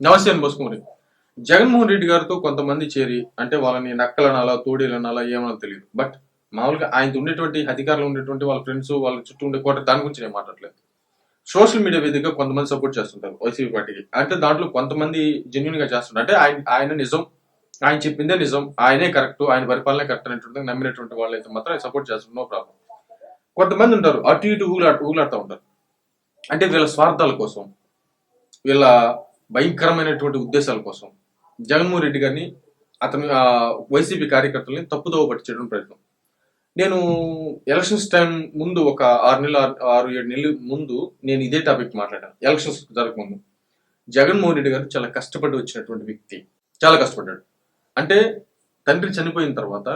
నమస్తే అని బోసుకుమరి. జగన్మోహన్ రెడ్డి గారితో కొంతమంది చేరి అంటే వాళ్ళని నక్కలనాలా తోడేలనాలా ఏమన్నా తెలియదు. బట్ మామూలుగా ఆయనతో ఉండేటువంటి అధికారులు ఉండేటువంటి వాళ్ళ ఫ్రెండ్స్ వాళ్ళ చుట్టూ ఉండే కోట దాని గురించి నేను మాట్లాడలేదు. సోషల్ మీడియా వేదికగా కొంతమంది సపోర్ట్ చేస్తుంటారు వైసీపీ పార్టీకి. అంటే దాంట్లో కొంతమంది జెన్యున్ గా చేస్తుంటారు. అంటే ఆయన నిజం, ఆయన చెప్పిందే నిజం, ఆయనే కరెక్ట్, ఆయన పరిపాలనే కరెక్ట్ అనేటువంటి నమ్మినటువంటి వాళ్ళైతే మాత్రం సపోర్ట్ చేస్తారు, నో ప్రాబ్లం. కొంతమంది ఉంటారు అటు ఇటు ఊగులాడుతూ ఉంటారు. అంటే వీళ్ళ స్వార్థాల కోసం, వీళ్ళ భయంకరమైనటువంటి ఉద్దేశాల కోసం జగన్మోహన్ రెడ్డి గారిని అతని వైసీపీ కార్యకర్తల్ని తప్పుదోవ పట్టించడం ప్రయత్నం. నేను ఎలక్షన్స్ టైం ముందు ఒక 6-7 నెలల ముందు నేను ఇదే టాపిక్ మాట్లాడాను. ఎలక్షన్స్ జరగకముందు జగన్మోహన్ రెడ్డి గారు చాలా కష్టపడి వచ్చినటువంటి వ్యక్తి, చాలా కష్టపడ్డాడు. అంటే తండ్రి చనిపోయిన తర్వాత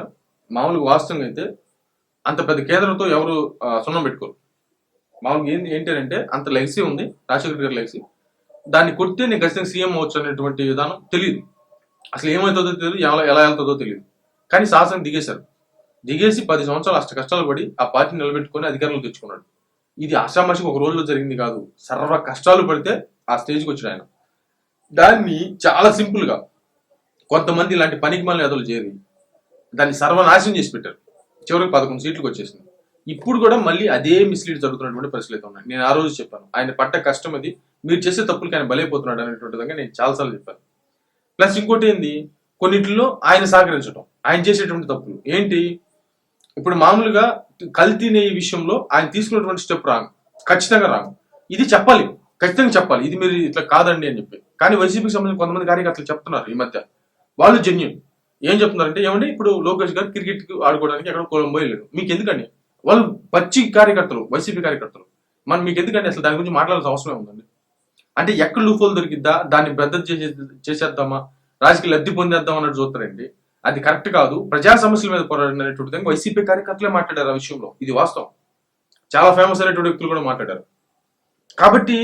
మామూలుగా వాస్తవంగా అయితే అంత పెద్ద కేంద్రంతో ఎవరు సున్నం పెట్టుకోరు. మామూలుగా ఏంటి అంటే అంత లెగసీ ఉంది రాజశేఖర్ గారి లెగసీ, దాన్ని కొడితే నేను ఖచ్చితంగా సీఎం అవచ్చు అనేటువంటి విధానం తెలియదు. అసలు ఏమవుతుందో తెలియదు, ఎలా వెళ్తుందో తెలియదు. కానీ సాహసం దిగేసి 10 సంవత్సరాలు అష్ట కష్టాలు పడి ఆ పార్టీని నిలబెట్టుకుని అధికారంలో తెచ్చుకున్నాడు. ఇది ఆషామాషికి ఒక రోజులో జరిగింది కాదు, సర్వ కష్టాలు పడితే ఆ స్టేజ్కి వచ్చాడు ఆయన. దాన్ని చాలా సింపుల్ గా కొంతమంది ఇలాంటి పనికి మళ్ళీ ఎదలు చేరి దాన్ని సర్వనాశనం చేసి పెట్టారు. చివరికి 11 సీట్లకు వచ్చేసింది. ఇప్పుడు కూడా మళ్ళీ అదే మిస్లీడ్ జరుగుతున్నటువంటి పరిస్థితులు అయితే ఉన్నాయి. నేను ఆ రోజు చెప్పాను, ఆయన పడ్డ కష్టం అది, మీరు చేసే తప్పులకి ఆయన బలైపోతున్నాడు అనేటువంటి విధంగా నేను చాలాసార్లు చెప్పాను. ప్లస్ ఇంకోటి ఏంది, కొన్నిటిలో ఆయన సహకరించడం, ఆయన చేసేటువంటి తప్పులు ఏంటి. ఇప్పుడు మామూలుగా కల్తీ నెయ్యి విషయంలో ఆయన తీసుకున్నటువంటి స్టెప్ రాంగ్, ఖచ్చితంగా రాంగ్. ఇది చెప్పాలి, ఖచ్చితంగా చెప్పాలి, ఇది మీరు ఇట్లా కాదండి అని చెప్పి. కానీ వైసీపీకి సంబంధించిన కొంతమంది కార్యకర్తలు చెప్తున్నారు ఈ మధ్య, వాళ్ళు జెన్యూన్. ఏం చెప్తున్నారంటే, ఏమంటే ఇప్పుడు లోకేష్ గారు క్రికెట్ ఆడుకోవడానికి ఎక్కడ కొలంబో వెళ్ళారు, మీకు ఎందుకండి? వాళ్ళు పచ్చి కార్యకర్తలు, వైసీపీ కార్యకర్తలు. మనం మీకు ఎందుకండి అసలు దాని గురించి మాట్లాడాల్సిన అవసరమే ఉందండి. అంటే ఎక్కడ లూఫోల్ దొరికిద్దా దాన్ని బద్దలు చేసేద్దామా, రాజకీయ లబ్ధి పొందేద్దాం అన్నట్టు చూస్తారండి. అది కరెక్ట్ కాదు. ప్రజా సమస్యల మీద పోరాడినటువంటి వైసీపీ కార్యకర్తలే మాట్లాడారు ఆ విషయంలో, ఇది వాస్తవం. చాలా ఫేమస్ అయినటువంటి వ్యక్తులు కూడా మాట్లాడారు. కాబట్టి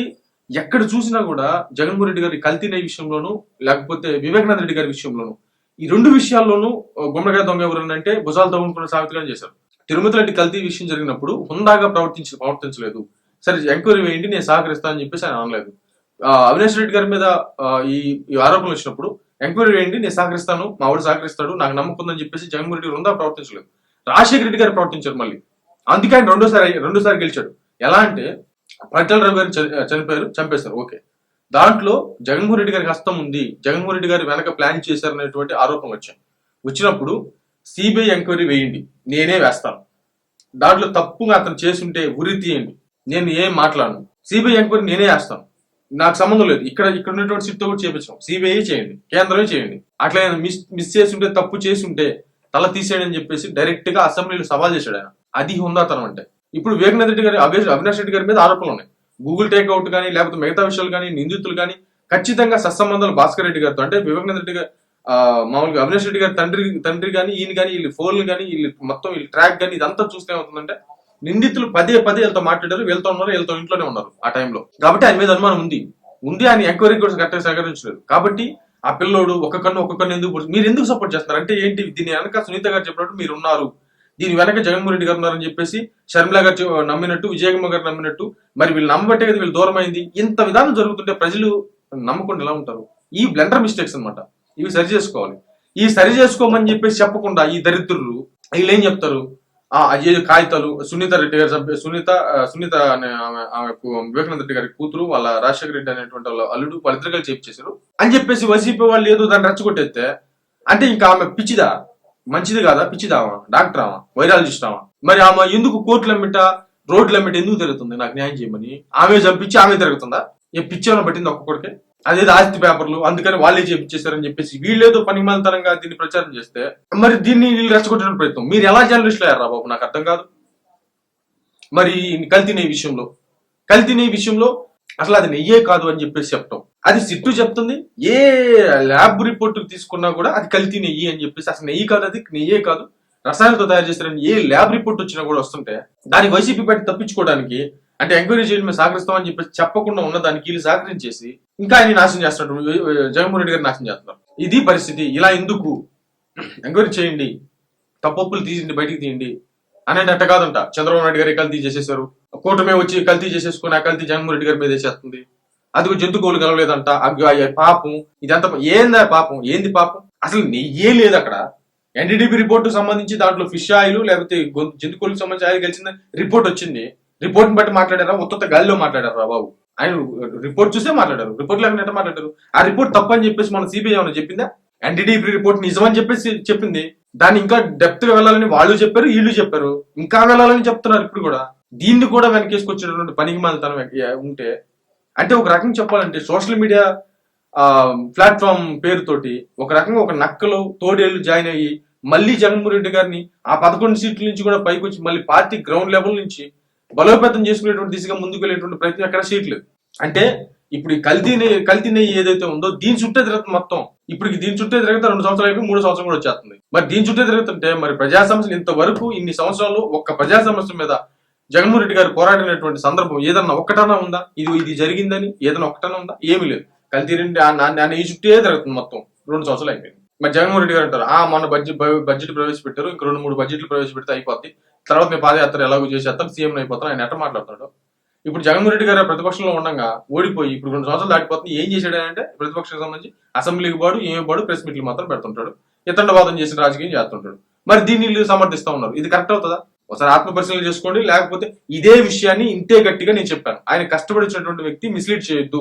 ఎక్కడ చూసినా కూడా జగన్మోహన్ రెడ్డి గారి కల్తీ నెయ్యి విషయంలోనూ, లేకపోతే వివేకానంద రెడ్డి గారి విషయంలోనూ, ఈ 2 విషయాల్లోనూ గుమ్మడికాయ దొంగ ఎవరనంటే భుజాలు తవ్వుకున్న సామెతగానే చేశారు. తిరుమతి రెడ్డి కల్తీ విషయం జరిగినప్పుడు హుందాగా ప్రవర్తించలేదు. సరే ఎంక్వైరీ వేయండి, నేను సహకరిస్తానని చెప్పేసి ఆయన అనలేదు. అవినాష్ రెడ్డి గారి మీద ఈ ఆరోపణలు వచ్చినప్పుడు ఎంక్వైరీ వేయండి, నేను సహకరిస్తాను, మా వాడు సహకరిస్తాడు, నాకు నమ్మకం ఉందని చెప్పేసి జగన్మోహన్ రెడ్డి హుందా ప్రవర్తించలేదు. రాజశేఖర రెడ్డి గారు ప్రవర్తించారు మళ్ళీ. అందుకే ఆయన రెండోసారి గెలిచాడు. ఎలా అంటే పట్టాల రవి గారు చంపేశారు, ఓకే, దాంట్లో జగన్మోహన్ రెడ్డి గారికి హస్తం ఉంది, జగన్మోహన్ రెడ్డి గారు వెనక ప్లాన్ చేశారనేటువంటి ఆరోపణలు వచ్చినప్పుడు సిబిఐ ఎంక్వైరీ వేయండి, నేనే వేస్తాను. దాంట్లో తప్పుగా అతను చేసుంటే ఉరి తీయండి, నేను ఏం మాట్లాడను. సిబిఐ ఎంక్వైరీ నేనే వేస్తాను, నాకు సంబంధం లేదు. ఇక్కడ ఉన్నటువంటి సిట్తో కూడా చేపించాం, సిబిఐ చేయండి, కేంద్రమే చేయండి. అట్లా మిస్ చేసి ఉంటే, తప్పు చేసి ఉంటే తల తీసేయని అని చెప్పేసి డైరెక్ట్ గా అసెంబ్లీలో సవాల్ చేశాడు ఆయన. అది హుందాతనం అంటే. ఇప్పుడు వివేకానంద రెడ్డి గారి, అవినాష్ రెడ్డి గారి మీద ఆరోపణలు ఉన్నాయి. గూగుల్ టేక్అవుట్ కానీ, లేకపోతే మిగతా విషయాలు కానీ, నిందితులు కానీ ఖచ్చితంగా సత్సంబంధాలు భాస్కర్ రెడ్డి గారితో, అంటే వివేకానంద రెడ్డి గారు మామూలుగా అవినాష్ రెడ్డి గారి తండ్రి కానీ, ఈయన కానీ, వీళ్ళు ఫోన్లు కానీ, వీళ్ళు మొత్తం వీళ్ళు ట్రాక్ కానీ, ఇదంతా చూస్తే ఏమవుతుందంటే నిందితులు పదే వీళ్ళతో మాట్లాడారు, వీళ్ళతో ఉన్నారు, వీళ్ళతో ఇంట్లోనే ఉన్నారు ఆ టైంలో. కాబట్టి ఆయన మీద అనుమానం ఉంది ఆయన ఎంక్వైరీ కూడా కరెక్ట్గా సహకరించలేదు. కాబట్టి ఆ పిల్లోడు ఒక కన్ను మీరు ఎందుకు సపోర్ట్ చేస్తున్నారు అంటే ఏంటి, దీని వెనక సునీత గారు చెప్పినట్టు మీరు ఉన్నారు, దీని వెనక జగన్మోహన్ రెడ్డి గారు ఉన్నారని చెప్పేసి షర్మిలా గారు నమ్మినట్టు, విజయకుమార్ గారు నమ్మినట్టు, మరి వీళ్ళు నమ్మబట్టే కదా వీళ్ళు దూరం అయింది. ఇంత విధానం జరుగుతుంటే ప్రజలు నమ్మకుండా ఎలా ఉంటారు? ఈ బ్లెండర్ మిస్టేక్స్ అనమాట, ఇవి సరి చేసుకోవాలి. ఈ సరి చేసుకోమని చెప్పేసి చెప్పకుండా ఈ దరిద్రులు వీళ్ళు ఏం చెప్తారు, కాగితాలు సునీత రెడ్డి గారు సునీత వివేకానంద రెడ్డి గారి కూతురు వాళ్ళ రాజశేఖర రెడ్డి అనేటువంటి వాళ్ళ అల్లుడు వాళ్ళిద్దరు కలిసి చేపించేశారు అని చెప్పేసి వైసీపీ వాళ్ళు ఏదో దాన్ని రెచ్చగొట్టేస్తే, అంటే ఇంకా ఆమె పిచ్చిదా, మంచిది కాదా, పిచ్చిదావా, డాక్టర్ ఆమా, వైరాలజిస్ట్ ఆమా, మరి ఆమె ఎందుకు కోర్టులమ్మిట రోడ్లమ్మిట ఎందుకు తిరుగుతుంది నాకు న్యాయం చేయమని? ఆమె చంపించి ఆమె తిరుగుతుందా? ఏ పిచ్చేమన్నా పట్టింది ఒక్కొక్కడికి? అదేదో ఆస్తి పేపర్లు అందుకని వాళ్ళే చేపించేశారని చెప్పేసి వీళ్ళేదో పనిమాలతనంగా దీన్ని ప్రచారం చేస్తే, మరి దీన్ని వీళ్ళు రెచ్చగొట్టడం ప్రయత్నం. మీరు ఎలా జర్నలిస్టులు అయ్యారా బాబు, నాకు అర్థం కాదు. మరి కల్తీ నెయ్యి విషయంలో అసలు అది నెయ్యే కాదు అని చెప్పేసి చెప్పటం, అది సిట్టు చెప్తుంది. ఏ ల్యాబ్ రిపోర్ట్ తీసుకున్నా కూడా అది కల్తీ నెయ్యి అని చెప్పేసి, అసలు నెయ్యి కాదు, అది నెయ్యే కాదు, రసాయనాలతో తయారు చేస్తారని ఏ ల్యాబ్ రిపోర్ట్ వచ్చినా కూడా వస్తుంటే దాన్ని వైసీపీ పార్టీ తప్పించుకోవడానికి, అంటే ఎంక్వైరీ చేయడం మేము సహకరిస్తామని చెప్పేసి చెప్పకుండా ఉన్న దానికి వీళ్ళు సహకరించేసి ఇంకా ఆయన నాశనం చేస్తున్నారు, జగన్మోహన్ రెడ్డి గారు నాశనం చేస్తున్నారు. ఇది పరిస్థితి. ఇలా ఎందుకు ఎంక్వైరీ చేయండి, తప్పులు తీయండి, బయటికి తీయండి అనేది అట్ట కాదంట. చంద్రబాబు నాయుడు గారు కల్తీ చేసేసారు, కూటమే వచ్చి కల్తీ చేసేసుకుని ఆ కల్తీ జగన్మోహన్ రెడ్డి గారి మీద వేసేస్తుంది. అది జంతుకోలు కలవలేదంట, పాపం ఇదంతా ఏందా పాపం, ఏంది పాపం, అసలు ఏం లేదు అక్కడ. ఎన్డీడీపీ రిపోర్ట్ సంబంధించి దాంట్లో ఫిష్ ఆయిల్ లేకపోతే జంతుకోళ్ళకి సంబంధించి ఆయిల్ కలిసిన రిపోర్ట్ వచ్చింది. రిపోర్ట్ బట్టి మాట్లాడారా, ఉత్త గాలిలో మాట్లాడారా బాబు? ఆయన రిపోర్ట్ చూసే మాట్లాడారు, రిపోర్ట్ లేకుండా మాట్లాడారు. ఆ రిపోర్ట్ తప్పని చెప్పేసి మన సిబిఐ ఏమైనా చెప్పిందా? ఎన్డీడీపీ రిపోర్ట్ నిజమని చెప్పేసి చెప్పింది. దాన్ని ఇంకా డెప్త్ గా వెళ్ళాలని వాళ్ళు చెప్పారు, వీళ్ళు చెప్పారు, ఇంకా వెళ్ళాలని చెప్తున్నారు ఇప్పుడు కూడా. దీన్ని కూడా వెనకేసుకొచ్చేటటువంటి పనికి మాలితనం ఉంటే, అంటే ఒక రకంగా చెప్పాలంటే సోషల్ మీడియా ప్లాట్ఫామ్ పేరుతోటి ఒక రకంగా ఒక నక్కలు తోడేళ్లు జాయిన్ అయ్యి మళ్ళీ జగన్మోహన్ రెడ్డి గారిని ఆ 11 సీట్ల నుంచి కూడా పైకి వచ్చి మళ్ళీ పార్టీ గ్రౌండ్ లెవెల్ నుంచి బలోపేతం చేసుకునేటువంటి దిశగా ముందుకు వెళ్ళేటువంటి ప్రయత్నం ఎక్కడ సీట్లు. అంటే ఇప్పుడు ఈ కల్తీ నెయ్యి ఏదైతే ఉందో దీని చుట్టే తిరుగుతుంది మొత్తం. ఇప్పుడు దీని చుట్టే తిరిగితే 2 సంవత్సరాలు అయిపోయి 3 సంవత్సరం కూడా వచ్చేస్తుంది. మరి దీని చుట్టే తిరుగుతుంటే మరి ప్రజా సమస్యలు ఇంతవరకు ఇన్ని సంవత్సరాలు ఒక్క ప్రజా సమస్య మీద జగన్మోహన్ రెడ్డి గారు పోరాడినటువంటి సందర్భం ఏదన్నా ఒక్కటన్నా ఉందా? ఇది జరిగిందని ఏదన్నా ఒక్కటన్నా ఉందా? ఏమీ లేదు. కల్తీ నెయ్యి చుట్టే తిరుగుతుంది మొత్తం. 2 సంవత్సరాలు అయిపోయింది. మరి జగన్మోహన్ రెడ్డి గారు అంటారు మొన్న బడ్జెట్ ప్రవేశపెట్టారు, ఇంక 2-3 బడ్జెట్లు ప్రవేశపెడితే అయిపోద్ది, తర్వాత నేను పాదయాత్ర ఎలాగో చేసేస్తాను, సీఎం అయిపోతాను, ఆయన ఎట్ట మాట్లాడుతున్నాడు. ఇప్పుడు జగన్మోహన్ రెడ్డి గారు ప్రతిపక్షంలో ఉండగా ఓడిపోయి ఇప్పుడు 2 సంవత్సరాలు దాటిపోతుంది. ఏం చేశాడు అంటే ప్రతిపక్షానికి సంబంధించి అసెంబ్లీకి పాడు ఏమి పాడు ప్రెస్ మీట్లు మాత్రం పెడుతుంటాడు, ఇతండవాదం చేసి రాజకీయం చేస్తుంటాడు. మరి దీన్ని వీళ్ళు సమర్థిస్తా ఉన్నారు. ఇది కరెక్ట్ అవుతుందా? ఒకసారి ఆత్మ పరిశీలన చేసుకోండి. లేకపోతే ఇదే విషయాన్ని ఇంతే గట్టిగా నేను చెప్పాను, ఆయన కష్టపడి వచ్చినటువంటి వ్యక్తి మిస్లీడ్ చేయొద్దు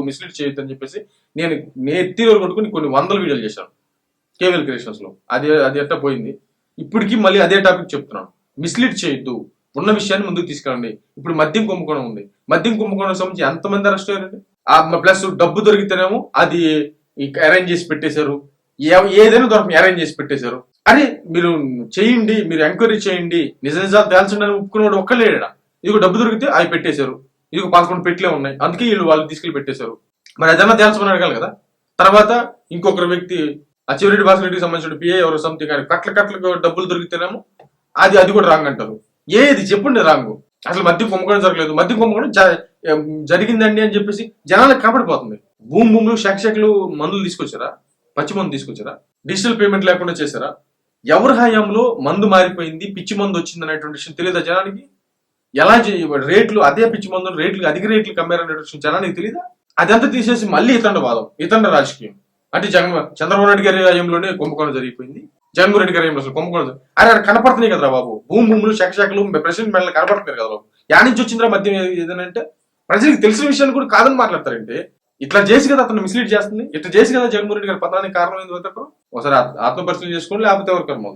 అని చెప్పేసి నేను ఎత్తిలో కొట్టుకుని కొన్ని 100 వీడియోలు చేశాను కేవల్ క్రియేషన్స్ లో. అది ఎట్టా పోయింది. ఇప్పటికీ మళ్ళీ అదే టాపిక్ చెప్తున్నాను, మిస్లీడ్ చేయొద్దు, ఉన్న విషయాన్ని ముందుకు తీసుకెళ్ళండి. ఇప్పుడు మద్యం కుంభకోణం ఉంది, మద్యం కుంభకోణం సంబంధించి ఎంతమంది అరెస్ట్ అయ్యారండి? ప్లస్ డబ్బు దొరికితేనేమో అది అరేంజ్ చేసి పెట్టేశారు, ఏదైనా దొరకని అరేంజ్ చేసి పెట్టేశారు. అరే మీరు చేయండి, మీరు ఎంక్వైరీ చేయండి, నిజాలు తేల్చండి అని ఒప్పుకునేవాడు ఒక్కలేడా? ఇదిగో డబ్బు దొరికితే అవి పెట్టేశారు, ఇదిగో 11 పెట్టలే ఉన్నాయి, అందుకే వాళ్ళు తీసుకెళ్లి పెట్టేశారు. మరి అదన్నా తేల్చమని అడగాలి కదా. తర్వాత ఇంకొకరు వ్యక్తి అచ్చిరెడ్డి భాస్కర్ రెడ్డికి సంబంధించిన పిఏ ఎవరు సంథింగ్ కానీ కట్ల డబ్బులు దొరికితేనేమో అది కూడా రాంగ్ అంటారు. ఏది చెప్పండి రాంగ్? అసలు మద్యం కుంభకోణం జరగలేదు, మద్యం కుంభకోణం జరిగిందండి అని చెప్పేసి జనాలకు కనపడిపోతుంది. భూములు షెక్లు మందులు తీసుకొచ్చారా? పచ్చి మందు తీసుకొచ్చారా? డిజిటల్ పేమెంట్ లేకుండా చేశారా? ఎవరి హయాంలో మందు మారిపోయింది, పిచ్చి మందు వచ్చింది అనేటువంటి విషయం తెలియదా జనానికి? ఎలా రేట్లు అదే పిచ్చి మందు అధిక రేట్లు కమ్మారనే విషయం జనానికి తెలియదా? అదంతా తీసేసి మళ్ళీ ఇతండ రాజకీయం. అంటే చంద్రబాబు నాయుడు గారి హయాంలోనే కుంభకోణం జరిగిపోయింది, జగన్మోహన్ రెడ్డి గారి హయాంలో అసలు కుంభకోణం అరే కనపడుతున్నాయి కదరా బాబు. భూములు షెక్లు ప్రెసిడెంట్ మెడలు కనపడుతున్నారు కదా బాబు. యా నుంచి వచ్చిందిరా మద్యం ఏదనంటే ప్రజలకు తెలిసిన విషయాన్ని కూడా కాదని మాట్లాడతారంటే ఇట్లా చేసి కదా అతను మిస్లీడ్ చేస్తుంది, ఇట్లా చేసి కదా జగన్మోహన్ రెడ్డి గారి పతనానికి కారణం ఏంది? ఒకసారి ఆత్మపరిశీలన చేసుకోండి, లేకపోతే ఎవరికర్మ.